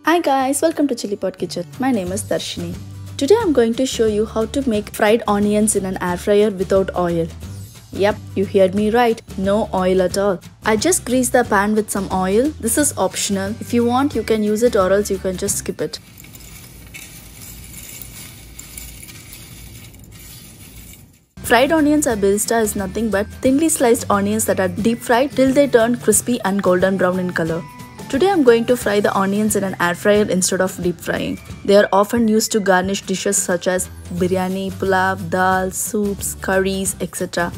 Hi guys, welcome to Chillipot kitchen. My name is Darshini. Today I'm going to show you how to make fried onions in an air fryer without oil. Yep, you heard me right, no oil at all. I just greased the pan with some oil. This is optional. If you want, you can use it or else you can just skip it. Fried onions at Birista is nothing but thinly sliced onions that are deep fried till they turn crispy and golden brown in color. Today I'm going to fry the onions in an air fryer instead of deep frying. They are often used to garnish dishes such as biryani, pulao, dal, soups, curries, etc.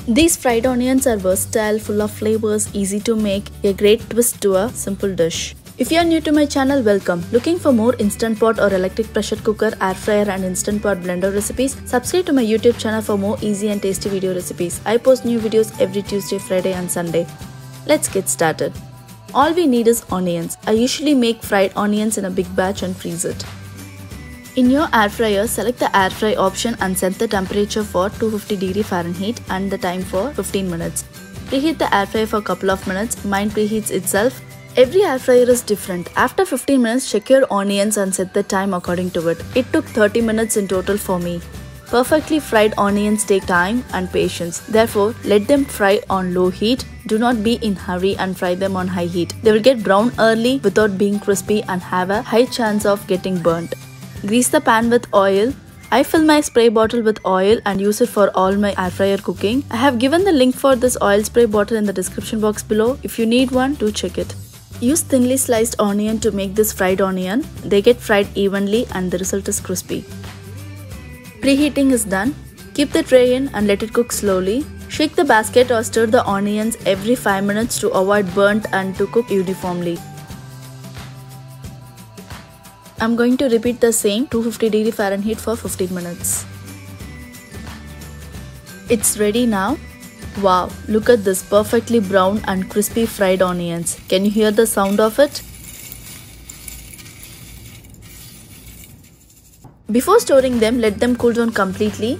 These fried onions are versatile, full of flavors, easy to make, a great twist to a simple dish. If you are new to my channel, welcome. Looking for more instant pot or electric pressure cooker, air fryer and instant pot blender recipes? Subscribe to my YouTube channel for more easy and tasty video recipes. I post new videos every Tuesday, Friday and Sunday. Let's get started. All we need is onions. I usually make fried onions in a big batch and freeze it. In your air fryer, select the air fry option and set the temperature for 250 Fahrenheit and the time for 15 minutes. Preheat the air fryer for a couple of minutes. Mine preheats itself. Every air fryer is different. After 15 minutes, check your onions and set the time according to it. It took 30 minutes in total for me. Perfectly fried onions take time and patience. Therefore, let them fry on low heat. Do not be in hurry and fry them on high heat. They will get brown early without being crispy and have a high chance of getting burnt. Grease the pan with oil. I fill my spray bottle with oil and use it for all my air fryer cooking. I have given the link for this oil spray bottle in the description box below. If you need one, do check it. Use thinly sliced onion to make this fried onion. They get fried evenly and the result is crispy. Preheating is done. Keep the tray in and let it cook slowly. Shake the basket or stir the onions every 5 minutes to avoid burnt and to cook uniformly. I'm going to repeat the same 250 Fahrenheit for 15 minutes. It's ready now. Wow, look at this perfectly brown and crispy fried onions. Can you hear the sound of it? Before storing them, let them cool down completely.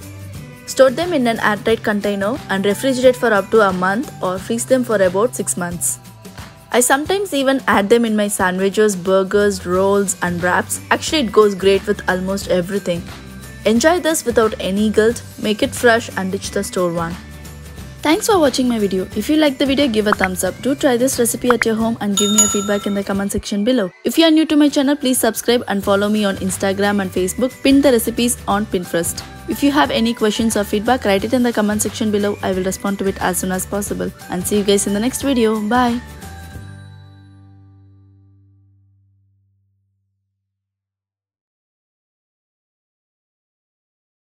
Store them in an airtight container and refrigerate for up to a month or freeze them for about 6 months. I sometimes even add them in my sandwiches, burgers, rolls and wraps. Actually, it goes great with almost everything. Enjoy this without any guilt. Make it fresh and ditch the store one. Thanks for watching my video. If you like the video, give a thumbs up. Do try this recipe at your home and give me your feedback in the comment section below. If you are new to my channel, please subscribe and follow me on Instagram and Facebook. Pin the recipes on Pinterest. If you have any questions or feedback, write it in the comment section below. I will respond to it as soon as possible. And see you guys in the next video. Bye.